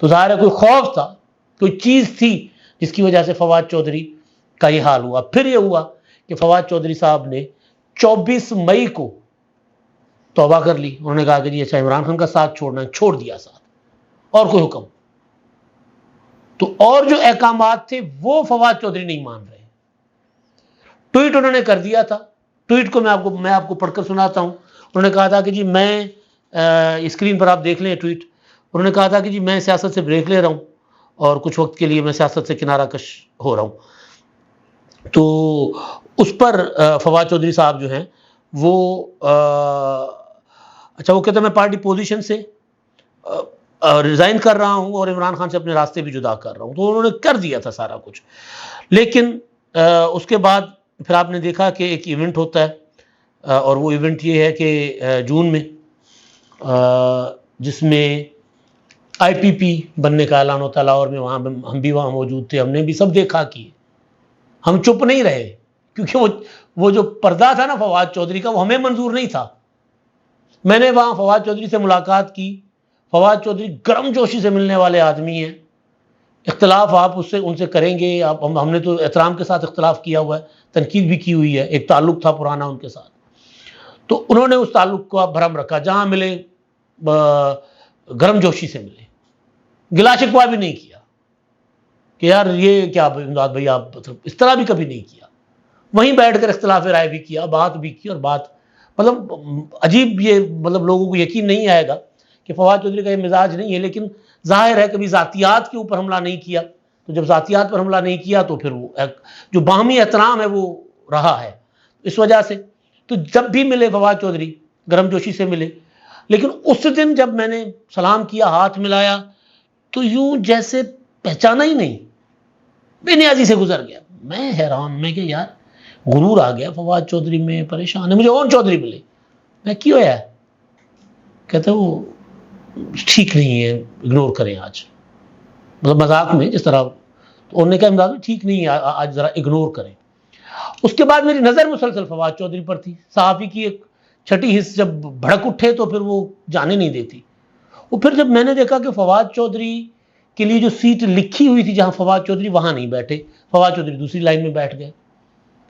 تو ظاہر ہے کوئی خوف تھا، کوئی چیز تھی جس کی وجہ سے فواد چودھری کا یہ حال ہوا۔ پھر یہ ہوا کہ فواد چودھری صاحب نے 24 مئی کو توبہ کر لی، انہوں نے کہا کہ جی اچھا عمران خان کا ساتھ چھوڑنا ہے، چھوڑ دیا ساتھ، اور کوئی حکم تو اور جو احکامات تھے وہ فواد چودھری نہیں مان رہے۔ ٹویٹ انہوں نے کر دیا تھا، ٹویٹ کو میں آپ کو پڑھ کر سناتا ہوں۔ انہوں نے کہا تھا کہ جی میں اسکرین پر آپ دیکھ لیں ٹویٹ، انہوں نے کہا تھا کہ جی میں سیاست سے بریک لے رہا ہوں اور کچھ وقت کے لیے میں سیاست سے کنارہ کش ہو رہا ہوں۔ تو اس پر فواد چودھری صاحب جو ہیں وہ اچھا وہ کہتے ہیں میں پارٹی پوزیشن سے ریزائن کر رہا ہوں اور عمران خان سے اپنے راستے بھی جدا کر رہا ہوں۔ تو انہوں نے کر دیا تھا سارا کچھ، لیکن اس کے بعد پھر آپ نے دیکھا کہ ایک ایونٹ ہوتا ہے، اور وہ ایونٹ یہ ہے کہ جون میں جس میں آئی پی پی بننے کا اعلان ہوتا ہے لاہور میں، وہاں ہم بھی وہاں موجود تھے، ہم نے بھی سب دیکھا کہ ہم چپ نہیں رہے، کیونکہ وہ جو پردہ تھا نا فواد چودھری کا وہ ہمیں منظور نہیں تھا۔ میں نے وہاں فواد چودھری سے ملاقات کی، فواد چودھری گرم جوشی سے ملنے والے آدمی ہیں، اختلاف آپ ان سے کریں گے، ہم نے تو احترام کے ساتھ اختلاف کیا ہوا ہے، تنقید بھی کی ہوئی ہے، ایک تعلق تھا پرانا ان کے ساتھ، تو انہوں نے اس تعلق کو بھرم رکھا، جہاں ملے گرم جوشی سے ملے، گلا شکوہ بھی نہیں کیا کہ یار یہ کیا امداد بھائی آپ، اس طرح بھی کبھی نہیں کیا، وہیں بیٹھ کر اختلاف رائے بھی کیا، بات بھی کی، اور بات مطلب عجیب، یہ مطلب لوگوں کو یقین نہیں آئے گا کہ فواد چودھری کا یہ مزاج نہیں ہے، لیکن ظاہر ہے کبھی ذاتیات کے اوپر حملہ نہیں کیا، تو جب ذاتیات پر حملہ نہیں کیا تو پھر وہ جو باہمی احترام ہے وہ رہا ہے اس وجہ سے۔ تو جب بھی ملے فواد چودھری گرم جوشی سے ملے، لیکن اس دن جب میں نے سلام کیا، ہاتھ ملایا، تو یوں جیسے پہچانا ہی نہیں، بے نیازی سے گزر گیا۔ میں حیران، میں کہ یار غرور آ گیا فواد چودھری میں، پریشان ہے۔ مجھے اون چودھری ملے، میں کیوں ہے، کہتے وہ ٹھیک نہیں ہے، اگنور کریں آج، مطلب مذاق میں جس طرح، تو انہوں نے کہا امداد ٹھیک نہیں ہے آج، ذرا اگنور کریں۔ اس کے بعد میری نظر مسلسل فواد چودھری پر تھی، صحافی کی ایک چھٹی حص جب بھڑک اٹھے تو پھر وہ جانے نہیں دیتی۔ وہ پھر جب میں نے دیکھا کہ فواد چودھری کے لیے جو سیٹ لکھی ہوئی تھی جہاں فواد چودھری، وہاں نہیں بیٹھے، فواد چودھری دوسری لائن میں بیٹھ گئے،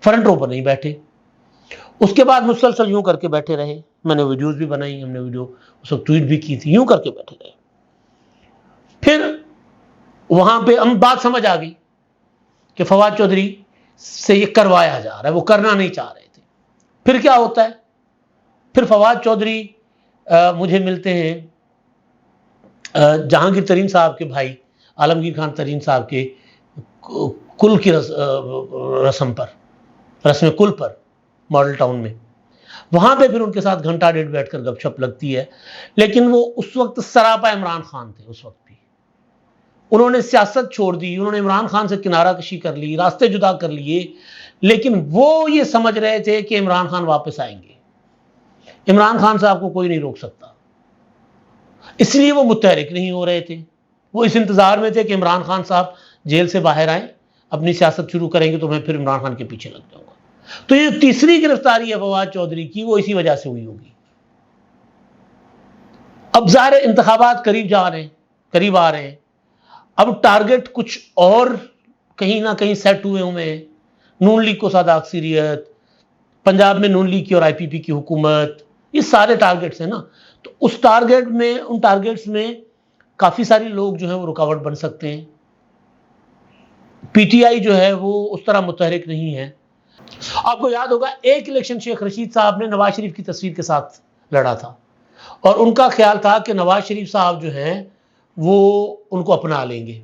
فرنٹ رو پر نہیں بیٹھے۔ اس کے بعد مسلسل یوں کر کے بیٹھے رہے، میں نے ویڈیوز بھی بنائی، ہم نے ویڈیو اس وقت ٹویٹ بھی کی تھی، یوں کر کے بیٹھے رہے۔ پھر وہاں پہ ہم بات سمجھ آ گئی کہ فواد چودھری سے یہ کروایا جا رہا ہے، وہ کرنا نہیں چاہ رہے تھے۔ پھر کیا ہوتا ہے، پھر فواد چودھری مجھے ملتے ہیں جہانگیر ترین صاحب کے بھائی عالمگیر خان ترین صاحب کے کل کی رسم کل پر ماڈل ٹاؤن میں، وہاں پہ پھر ان کے ساتھ گھنٹہ ڈیڑھ بیٹھ کر گپ شپ لگتی ہے، لیکن وہ اس وقت سراپا عمران خان تھے۔ اس وقت بھی انہوں نے سیاست چھوڑ دی، انہوں نے عمران خان سے کنارہ کشی کر لی، راستے جدا کر لیے، لیکن وہ یہ سمجھ رہے تھے کہ عمران خان واپس آئیں گے، عمران خان صاحب کو کوئی نہیں روک سکتا، اس لیے وہ متحرک نہیں ہو رہے تھے۔ وہ اس انتظار میں تھے کہ عمران خان صاحب جیل سے باہر آئیں، اپنی سیاست شروع کریں گے تو میں پھر عمران خان کے پیچھے لگ جاؤں گا۔ تو یہ تیسری گرفتاری ہے فواد چودھری کی، وہ اسی وجہ سے ہوئی ہوگی۔ اب ظاہر انتخابات قریب آ رہے ہیں، اب ٹارگٹ کچھ اور کہیں نہ کہیں سیٹ ہوئے ہیں، نون لیگ کو سادہ اکثریت، پنجاب میں نون لیگ کی اور آئی پی پی کی حکومت، یہ سارے ٹارگٹس ہیں نا۔ تو اس ٹارگٹ میں، ان ٹارگٹس میں کافی سارے لوگ جو ہیں وہ رکاوٹ بن سکتے ہیں۔ پی ٹی آئی جو ہے وہ اس طرح متحرک نہیں ہے۔ آپ کو یاد ہوگا ایک الیکشن شیخ رشید صاحب نے نواز شریف کی تصویر کے ساتھ لڑا تھا، اور ان کا خیال تھا کہ نواز شریف صاحب جو ہیں وہ ان کو اپنا لیں گے،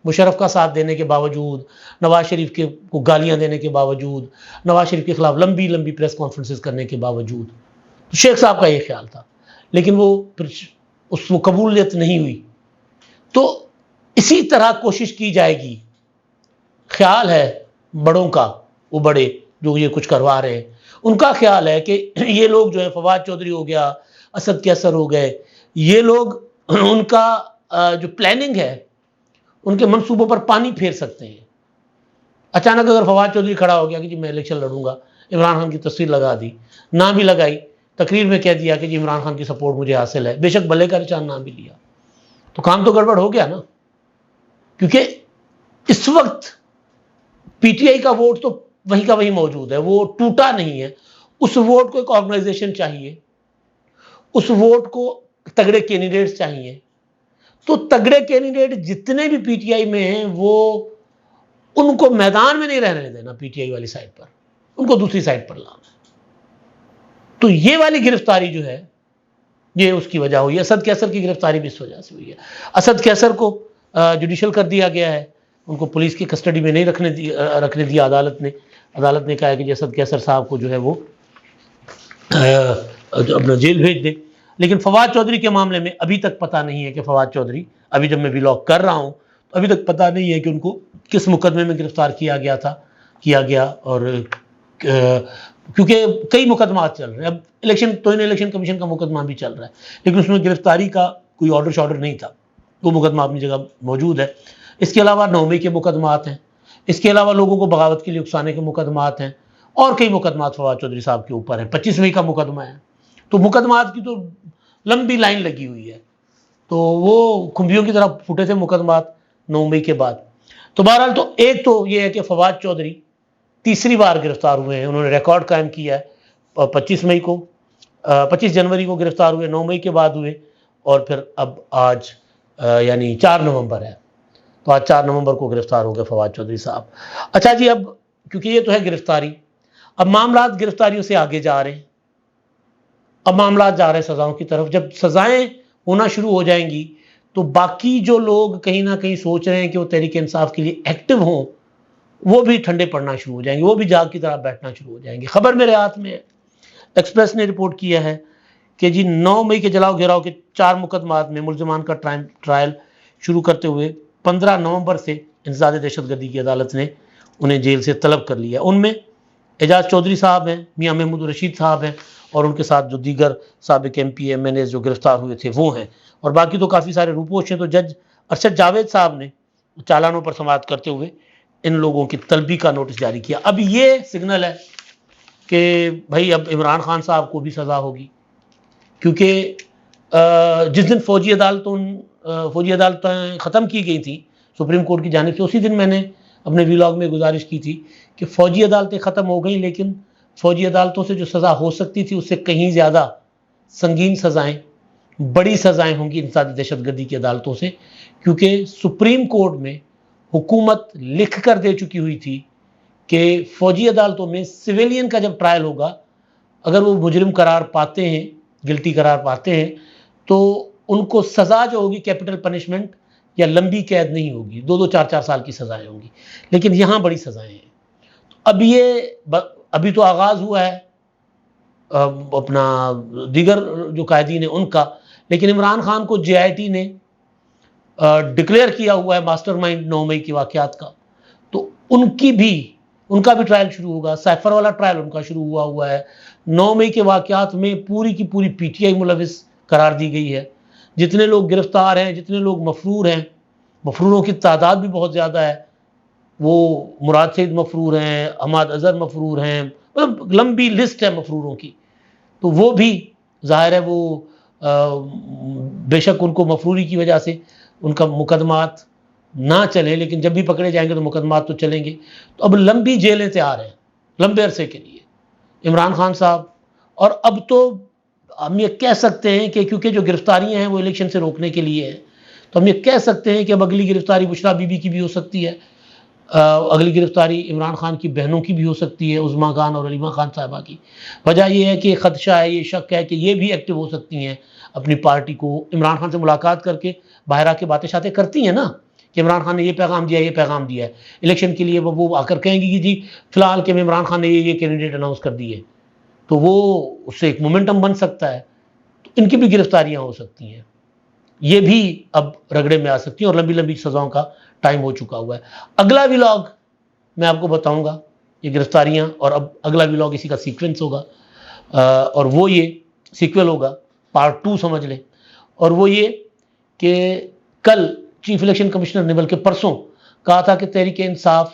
مشرف کا ساتھ دینے کے باوجود، نواز شریف کو گالیاں دینے کے باوجود، نواز شریف کے خلاف لمبی لمبی پریس کانفرنسز کرنے کے باوجود، تو شیخ صاحب کا یہ خیال تھا، لیکن وہ پھر اس کو قبولیت نہیں ہوئی۔ تو اسی طرح کوشش کی جائے گی، خیال ہے بڑوں کا، وہ بڑے جو یہ کچھ کروا رہے ہیں ان کا خیال ہے کہ یہ لوگ جو ہے، فواد چودھری ہو گیا، اسد کیسر ہو گئے، یہ لوگ ان کا جو پلاننگ ہے، ان کے منصوبوں پر پانی پھیر سکتے ہیں۔ اچانک اگر فواد چودھری کھڑا ہو گیا کہ جی میں الیکشن لڑوں گا، عمران خان کی تصویر لگا دی، نہ بھی لگائی، تقریر میں کہہ دیا کہ جی عمران خان کی سپورٹ مجھے حاصل ہے، بے شک بلے کا نشان نہ بھی لیا، تو کام تو گڑبڑ ہو گیا نا، کیونکہ اس وقت پی ٹی آئی کا ووٹ تو وہیں کا وہیں موجود ہے، وہ ٹوٹا نہیں ہے. اس ووٹ کو ایک آرگنائزیشن چاہیے، اس ووٹ کو تگڑے کینڈیڈیٹس چاہیے. تو تگڑے کینڈیڈیٹ جتنے بھی پی ٹی آئی میں ہیں وہ ان کو میدان میں نہیں رہنے دینا، پی ٹی آئی والی سائڈ پر ان کو دوسری سائڈ پر لانا. تو یہ والی گرفتاری جو ہے یہ اس کی وجہ ہوئی. اسد کیسر کی گرفتاری بھی اس وجہ سے ہوئی ہے. اسد کیسر کو جوڈیشل کر دیا گیا ہے، ان کو پولیس کی کسٹڈی میں نہیں رکھنے دیا عدالت نے کہا ہے کہ اسد کیسر صاحب کو جو ہے وہ اپنا جیل بھیج دے. لیکن فواد چودھری کے معاملے میں ابھی تک پتہ نہیں ہے کہ فواد چودھری، ابھی جب میں ولاگ کر رہا ہوں تو ابھی تک پتہ نہیں ہے کہ ان کو کس مقدمے میں گرفتار کیا گیا. اور کیونکہ کئی مقدمات چل رہے ہیں. اب الیکشن کمیشن کا مقدمہ بھی چل رہا ہے، لیکن اس میں گرفتاری کا کوئی آرڈر نہیں تھا، وہ مقدمہ اپنی جگہ موجود ہے. اس کے علاوہ 9 مئی کے مقدمات ہیں، اس کے علاوہ لوگوں کو بغاوت کے لیے اکسانے کے مقدمات ہیں، اور کئی مقدمات فواد چودھری صاحب کے اوپر ہیں. 25 مئی کا مقدمہ ہے. تو مقدمات کی تو لمبی لائن لگی ہوئی ہے. تو وہ کھمبیوں کی طرح پھوٹے تھے مقدمات 9 مئی کے بعد. تو بہرحال تو ایک تو یہ ہے کہ فواد چودھری تیسری بار گرفتار ہوئے ہیں. انہوں نے ریکارڈ قائم کیا ہے. 25 جنوری کو گرفتار ہوئے، 9 مئی کے بعد ہوئے، اور پھر اب آج یعنی 4 نومبر ہے، تو آج 4 نومبر کو گرفتار ہو گئے فواد چودھری صاحب. اچھا جی، اب کیونکہ یہ تو ہے گرفتاری، اب معاملات گرفتاریوں سے آگے جا رہے ہیں. اب معاملات جا رہے ہیں سزاؤں کی طرف. جب سزائیں ہونا شروع ہو جائیں گی تو باقی جو لوگ کہیں نہ کہیں سوچ رہے ہیں کہ وہ تحریک انصاف کے لیے ایکٹیو ہوں، وہ بھی ٹھنڈے پڑنا شروع ہو جائیں گے، وہ بھی جاگ کی طرح بیٹھنا شروع ہو جائیں گے. خبر میرے ہاتھ میں ہے، ایکسپریس نے رپورٹ کیا ہے کہ جی 9 مئی کے جلاؤ گھیراؤ کے 4 مقدمات میں ملزمان کا ٹرائل شروع کرتے ہوئے 15 نومبر سے انسداد دہشت گردی کی عدالت نے انہیں جیل سے طلب کر لیا. ان میں اعجاز چودھری صاحب ہیں، میاں محمود الرشید صاحب ہیں، اور ان کے ساتھ جو دیگر سابق ایم پی ایم این اے جو گرفتار ہوئے تھے وہ ہیں، اور باقی تو کافی سارے روپوش ہیں. تو جج ارشد جاوید صاحب نے چالانوں پر سماعت کرتے ہوئے ان لوگوں کی طلبی کا نوٹس جاری کیا. اب یہ سگنل ہے کہ بھائی اب عمران خان صاحب کو بھی سزا ہوگی، کیونکہ جس دن فوجی عدالتیں ختم کی گئی تھیں سپریم کورٹ کی جانب سے، اسی دن میں نے اپنے ویلاگ میں گزارش کی تھی کہ فوجی عدالتیں ختم ہو گئیں، لیکن فوجی عدالتوں سے جو سزا ہو سکتی تھی اس سے کہیں زیادہ سنگین سزائیں، بڑی سزائیں ہوں گی انسداد دہشت گردی کی عدالتوں سے. کیونکہ سپریم کورٹ میں حکومت لکھ کر دے چکی ہوئی تھی کہ فوجی عدالتوں میں سویلین کا جب ٹرائل ہوگا، اگر وہ مجرم قرار پاتے ہیں، گلٹی قرار پاتے ہیں، تو ان کو سزا جو ہوگی کیپٹل پنشمنٹ یا لمبی قید نہیں ہوگی، 2 4 سال کی سزائیں ہوں گی. لیکن یہاں بڑی سزائیں ہیں. اب ابھی تو آغاز ہوا ہے اپنا دیگر جو قائدین ہیں ان کا، لیکن عمران خان کو جے آئی ٹی نے ڈکلیئر کیا ہوا ہے ماسٹر مائنڈ 9 مئی کے واقعات کا. تو ان کا بھی ٹرائل شروع ہوگا. سائفر والا ٹرائل ان کا شروع ہوا ہے. 9 مئی کے واقعات میں پوری کی پوری پی ٹی آئی ملوث قرار دی گئی ہے. جتنے لوگ گرفتار ہیں، جتنے لوگ مفرور ہیں، مفروروں کی تعداد بھی بہت زیادہ ہے. وہ مراد سعید مفرور ہیں، حماد اظہر مفرور ہیں، مطلب لمبی لسٹ ہے مفروروں کی. تو وہ بھی ظاہر ہے وہ بے شک ان کو مفروری کی وجہ سے ان کا مقدمات نہ چلے، لیکن جب بھی پکڑے جائیں گے تو مقدمات تو چلیں گے. تو اب لمبی جیلیں تیار ہیں لمبے عرصے کے لیے عمران خان صاحب. اور اب تو ہم یہ کہہ سکتے ہیں کہ کیونکہ جو گرفتاریاں ہیں وہ الیکشن سے روکنے کے لیے ہیں، تو ہم یہ کہہ سکتے ہیں کہ اب اگلی گرفتاری بشرا بی بی کی بھی ہو سکتی ہے، اگلی گرفتاری عمران خان کی بہنوں کی بھی ہو سکتی ہے، عظمیٰ خان اور علیمہ خان صاحبہ کی. وجہ یہ ہے کہ خدشہ ہے، یہ شک ہے کہ یہ بھی ایکٹیو ہو سکتی ہیں اپنی پارٹی کو عمران خان سے ملاقات کر کے باہر آ کے باتیں شاتیں کرتی ہیں نا کہ عمران خان نے یہ پیغام دیا، یہ پیغام دیا ہے. الیکشن کے لیے وہ آ کر کہیں گی کہ جی فی الحال کہ عمران خان نے یہ کینڈیڈیٹ اناؤنس کر دیے، تو وہ اس سے ایک مومنٹم بن سکتا ہے. تو ان کی بھی گرفتاریاں ہو سکتی ہیں، یہ بھی اب رگڑے میں آ سکتی ہیں، اور لمبی لمبی سزاؤں کا ٹائم ہو چکا ہوا ہے. اگلا ولاگ میں آپ کو بتاؤں گا یہ گرفتاریاں، اور اب اگلا ولاگ اسی کا سیکوینس ہوگا، اور وہ یہ سیکویل ہوگا، پارٹ 2 سمجھ لیں. اور وہ یہ کہ کل چیف الیکشن کمشنر نے بلکہ پرسوں کہا تھا کہ تحریک انصاف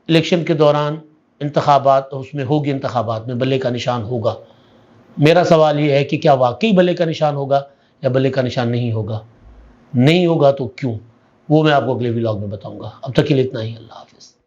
الیکشن کے دوران انتخابات، اس میں ہوگی انتخابات میں بلے کا نشان ہوگا. میرا سوال یہ ہے کہ کیا واقعی بلے کا نشان ہوگا یا بلے کا نشان نہیں ہوگا؟ نہیں ہوگا تو کیوں، وہ میں آپ کو اگلے ولاگ میں بتاؤں گا۔ اب تک کے لیے اتنا ہی، اللہ حافظ۔